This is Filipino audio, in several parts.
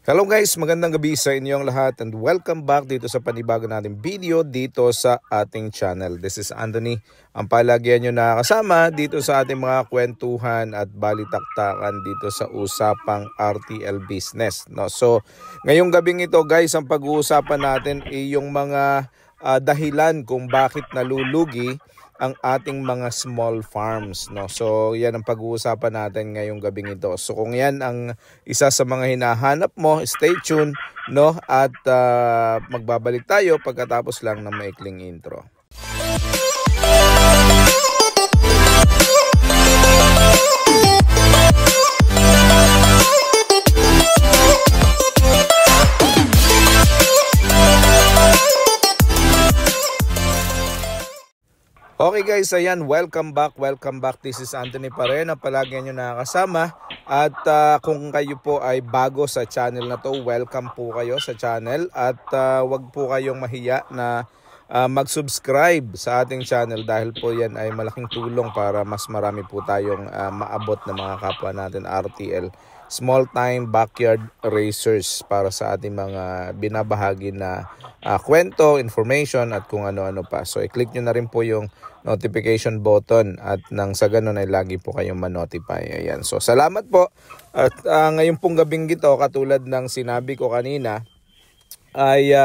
Hello guys, magandang gabi sa inyong lahat and welcome back dito sa panibago nating video dito sa ating channel. This is Anthony, ang palagyan nyo na kasama dito sa ating mga kwentuhan at balitaktakan dito sa usapang RTL business. No? So, ngayong gabing ito guys, ang pag-uusapan natin ay yung mga dahilan kung bakit nalulugi ang ating mga small farms, no? So yan ang pag-uusapan natin ngayong gabing ito. So kung yan ang isa sa mga hinahanap mo, stay tuned, no? At magbabalik tayo pagkatapos lang ng maikling intro. Okay guys, ayan, welcome back. This is Anthony pa rin, ang palagi nyo nakakasama. At kung kayo po ay bago sa channel na to, welcome po kayo sa channel. At wag po kayong mahiya na mag-subscribe sa ating channel dahil po yan ay malaking tulong para mas marami po tayong maabot na mga kapwa natin RTL. Small time backyard racers para sa ating mga binabahagi na kwento, information at kung ano-ano pa. So i-click nyo na rin po yung notification button at nang sa ganun ay lagi po kayong ma-notify. Ayan. So salamat po. At ngayon pong gabing ito, katulad ng sinabi ko kanina, ay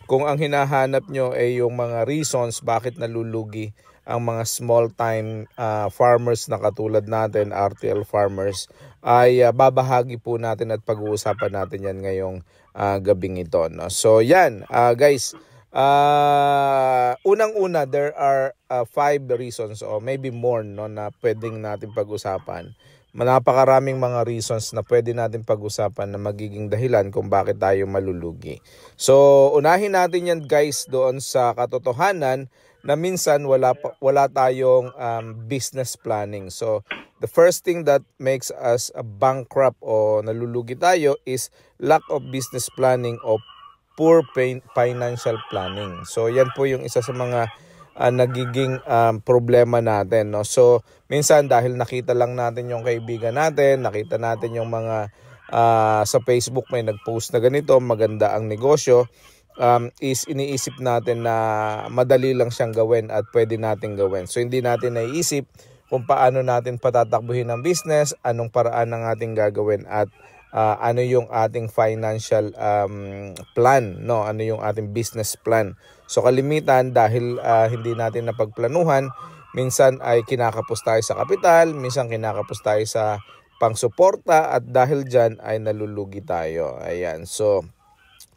kung ang hinahanap nyo ay yung mga reasons bakit nalulugi ang mga small time farmers na katulad natin, RTL farmers, ay babahagi po natin at pag-uusapan natin yan ngayong gabing ito. No? So yan guys, unang-una, there are 5 reasons or maybe more, no, na pwedeng natin pag-usapan. Napakaraming mga reasons na pwede natin pag-usapan na magiging dahilan kung bakit tayo malulugi. So unahin natin yan guys doon sa katotohanan na minsan wala tayong business planning. So the first thing that makes us a bankrupt o nalulugi tayo is lack of business planning o poor financial planning. So yan po yung isa sa mga nagiging problema natin, no? So minsan dahil nakita lang natin yung kaibigan natin, nakita natin yung mga sa Facebook may nagpost na ganito, maganda ang negosyo, is iniisip natin na madali lang siyang gawin at pwede natin gawin. So hindi natin naiisip kung paano natin patatakbuhin ang business, anong paraan ang ating gagawin at ano yung ating financial plan, no? Ano yung ating business plan. So kalimitan dahil hindi natin napagplanuhan, minsan ay kinakapos tayo sa kapital, minsan kinakapos tayo sa pangsuporta at dahil dyan ay nalulugi tayo. Ayan. So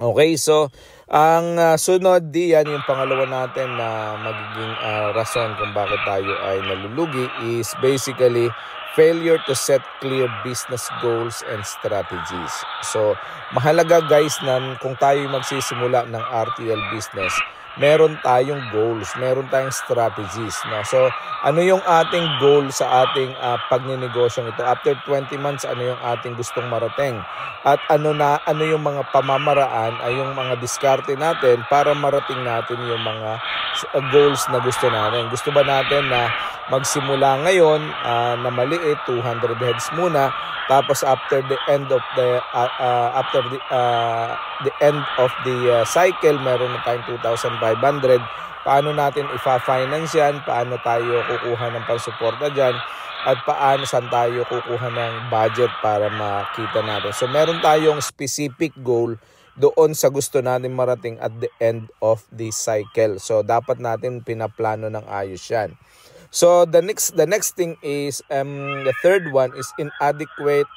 okay, so ang sunod diyan, yung pangalawa natin na magiging rason kung bakit tayo ay nalulugi is basically failure to set clear business goals and strategies. So mahalaga guys na kung tayo magsisimula ng RTL business, meron tayong goals, meron tayong strategies, no? So ano yung ating goal sa ating pagninegosyo ito? After 20 months, ano yung ating gustong marating? At ano yung mga pamamaraan ay yung mga diskarte natin para marating natin yung mga goals na gusto natin. Gusto ba natin na magsimula ngayon na maliit, 200 heads muna, tapos after the end of the cycle meron na tayong 2,500. Paano natin ifa-finance yan? Paano tayo kukuha ng pansuporta dyan? At saan tayo kukuha ng budget para makita natin? So meron tayong specific goal doon sa gusto natin marating at the end of the cycle. So dapat natin pinaplano ng ayos yan. So the next thing is the third one is inadequate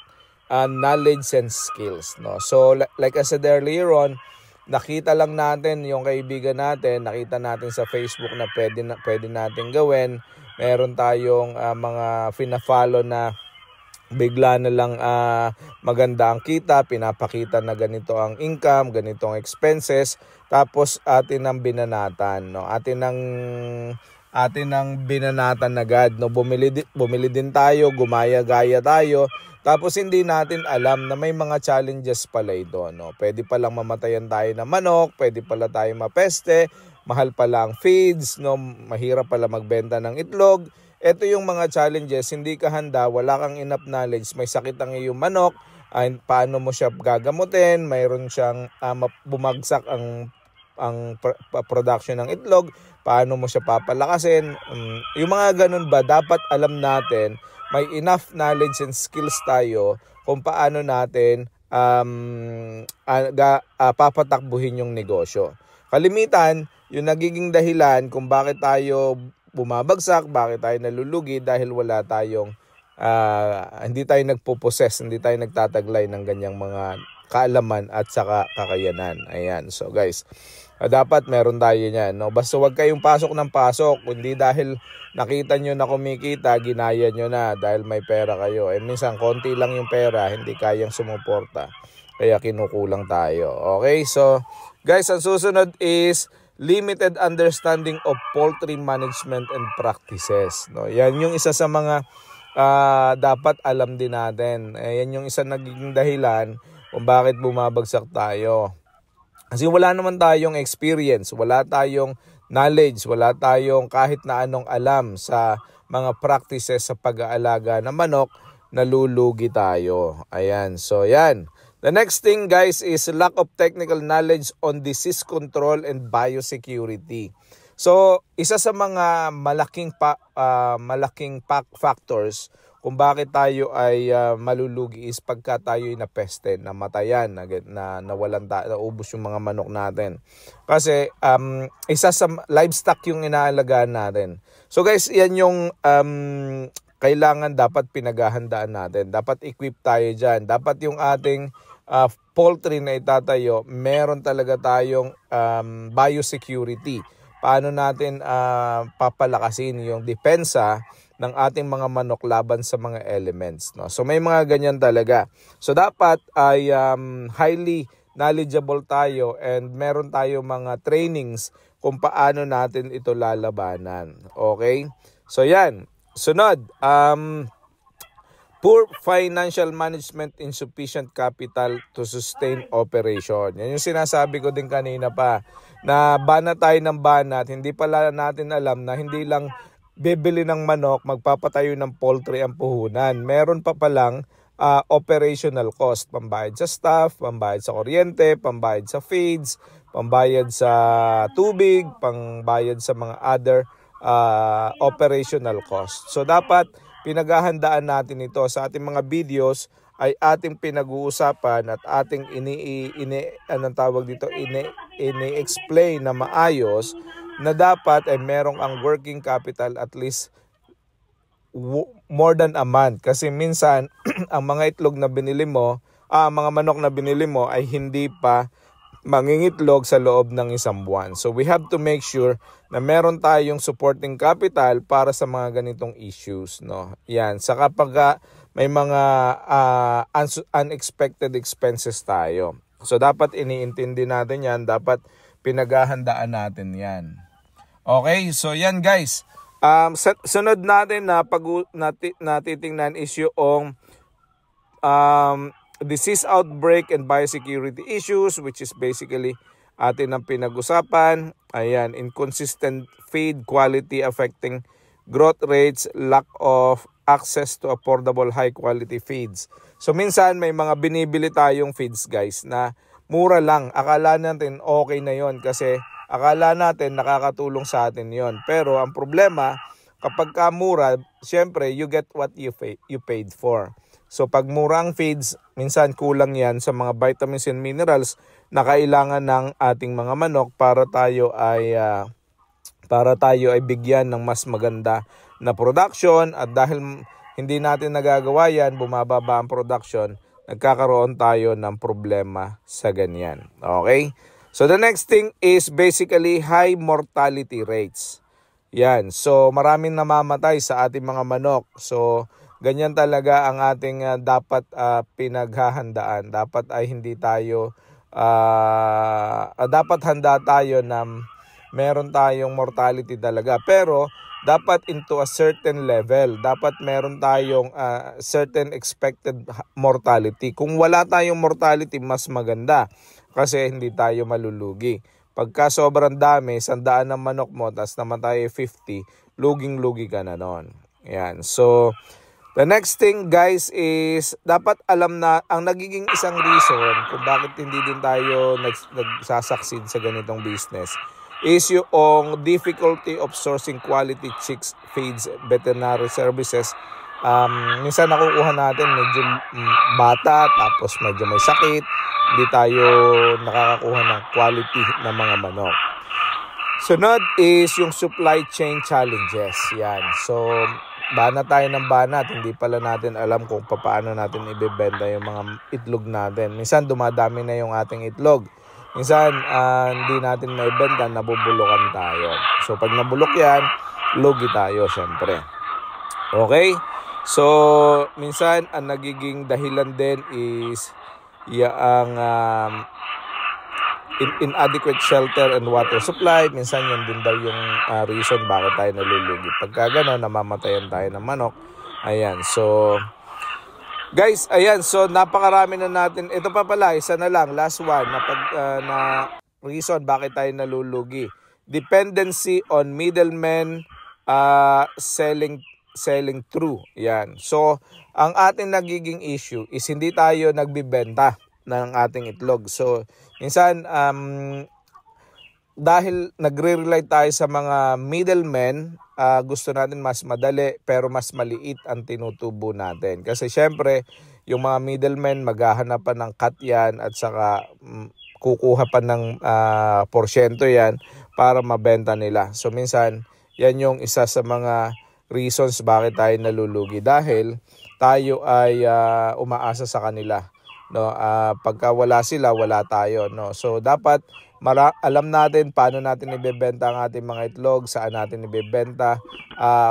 knowledge and skills, no? So like I said earlier on, nakita lang natin yung kaibigan natin, nakita natin sa Facebook na pwede natin gawin. Meron tayong mga fina-follow na bigla na lang maganda ang kita, pinapakita na ganito ang income, ganito ang expenses, tapos atin ang binanatan, no? Atin ang binanatan agad, no? Bumili din tayo, gumaya-gaya tayo, tapos hindi natin alam na may mga challenges pala ito, no? Pwede palang mamatayan tayo ng manok, pwede pala tayo mapeste, mahal pala ang feeds, no? Mahirap pala magbenta ng itlog. Ito yung mga challenges, hindi ka handa, wala kang enough knowledge, may sakit ang iyong manok, paano mo siya gagamutin, mayroon siyang bumagsak ang production ng itlog, paano mo siya papalakasin. Yung mga ganun ba, dapat alam natin, may enough knowledge and skills tayo kung paano natin papatakbuhin yung negosyo. Kalimitan, yung nagiging dahilan kung bakit tayo bumabagsak, bakit tayo nalulugi, dahil wala tayong hindi tayo nagpo-possess, hindi tayo nagtataglay ng ganyang mga kaalaman at saka kakayanan. Ayan. So guys, dapat meron tayo niyan, no? Basta wag kayong pasok ng pasok, hindi dahil nakita nyo na kumikita, ginaya nyo na dahil may pera kayo. Minsan konti lang yung pera, hindi kayang sumuporta. Kaya kinukulang tayo. Okay? So guys, ang susunod is limited understanding of poultry management and practices. No? Yan yung isa sa mga dapat alam din natin. Yan yung isa nagiging dahilan kung bakit bumabagsak tayo. Kasi wala naman tayong experience, wala tayong knowledge, wala tayong kahit na anong alam sa mga practices sa pag-aalaga ng manok, nalulugi tayo. Ayan, so yan. The next thing guys is lack of technical knowledge on disease control and biosecurity. So, isa sa mga malaking factors kung bakit tayo ay malulugi is pagka tayo ay napeste, namatayan, nawalan naubos yung mga manok natin. Kasi isa sa livestock yung inaalagaan natin. So guys, yan yung kailangan dapat pinaghahandaan natin. Dapat equip tayo dyan. Dapat yung ating poultry na itatayo, meron talaga tayong biosecurity. Paano natin papalakasin yung depensa ng ating mga manok laban sa mga elements, no? So may mga ganyan talaga. So dapat ay highly knowledgeable tayo and meron tayo mga trainings kung paano natin ito lalabanan. Okay? So yan. Sunod, poor financial management, insufficient capital to sustain operation. Yan yung sinasabi ko din kanina pa, na bana tayo ng banat, hindi pala natin alam na hindi lang bibili ng manok, magpapatayo ng poultry ang puhunan. Meron pa palang operational cost, pambayad sa staff, pambayad sa kuryente, pambayad sa feeds, pambayad sa tubig, pambayad sa mga other operational cost. So dapat pinaghahandaan natin ito sa ating mga videos, ay ating pinag-uusapan at ating ini-explain na maayos, na dapat ay merong ang working capital at least more than a month. Kasi minsan ang mga itlog na binili mo, mga manok na binili mo ay hindi pa mangingitlog sa loob ng isang buwan. So we have to make sure na meron tayong supporting capital para sa mga ganitong issues, no? Yan, sa kapag may mga unexpected expenses tayo. So dapat iniintindi natin yan, dapat pinaghahandaan natin yan. Okay, so yan guys. Sunod natin na natitingnan is yung disease outbreak and biosecurity issues, which is basically atin ang pinag-usapan. Ayan, inconsistent feed quality affecting growth rates, lack of access to affordable high quality feeds. So minsan may mga binibili tayong feeds guys na mura lang. Akala natin okay na yon kasi akala natin nakakatulong sa atin yon. Pero ang problema, kapag mura, syempre you get what you paid for. So pag mura ang feeds, minsan kulang yan sa mga vitamins and minerals na kailangan ng ating mga manok para tayo ay bigyan ng mas maganda na production. At dahil hindi natin nagagawa yan, bumababa ang production, nagkakaroon tayo ng problema sa ganyan. Okay? So the next thing is basically high mortality rates. Yan. So maraming namamatay sa ating mga manok. So ganyan talaga ang ating dapat pinaghahandaan. Dapat ay hindi tayo dapat handa tayo na meron tayong mortality talaga. Pero dapat into a certain level. Dapat meron tayong certain expected mortality. Kung wala tayong mortality, mas maganda kasi hindi tayo malulugi. Pagka sobrang dami, 100 ng manok mo, tapos namatay 50, luging-lugi ka na nun. Yan. So The next thing guys is dapat alam na ang nagiging isang reason kung bakit hindi din tayo nagsasucceed sa ganitong business is yung difficulty of sourcing quality chicks feeds veterinary services. Minsan nakukuha natin medyo bata tapos medyo may sakit, hindi tayo nakakakuha ng quality ng mga manok. Sunod is yung supply chain challenges. Yan. So, bana tayo ng bana at hindi pala natin alam kung paano natin ibebenta yung mga itlog natin. Minsan dumadami na yung ating itlog. Minsan hindi natin maibenta, nabubulukan tayo. So, pag nabulok yan, lugi tayo syempre. Okay? So, minsan ang nagiging dahilan din is yung inadequate shelter and water supply. Minsan yun din daw yung reason bakit tayo nalulugi. Pagka gano'n, namamatayan tayo ng manok. Ayan, so guys, ayan, so napakarami na natin. Ito pa pala, isa na lang, last one, na reason bakit tayo nalulugi. Dependency on middlemen selling through. Yan. So, ang ating nagiging issue is hindi tayo nagbibenta ng ating itlog. So, minsan, dahil nagre-rely tayo sa mga middlemen, gusto natin mas madali pero mas maliit ang tinutubo natin. Kasi syempre, yung mga middlemen maghahanap pa ng cut yan at saka kukuha pa ng porsyento yan para mabenta nila. So, minsan, yan yung isa sa mga reasons bakit tayo nalulugi. Dahil tayo ay umaasa sa kanila. No, pagka wala sila, wala tayo, no. So dapat alam natin paano natin ibebenta ang ating mga itlog, saan natin ibebenta.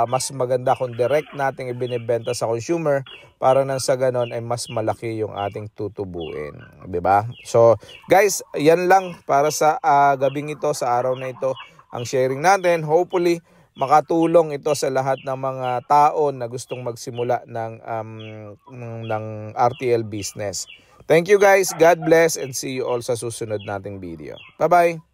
Mas maganda kung direct nating ibinebenta sa consumer para nang sa ganon ay mas malaki yung ating tutubuin, 'di ba? So guys, yan lang para sa gabing ito, sa araw na ito ang sharing natin. Hopefully makatulong ito sa lahat ng mga tao na gustong magsimula ng RTL business. Thank you guys. God bless and see you all sa susunod nating video. Bye-bye.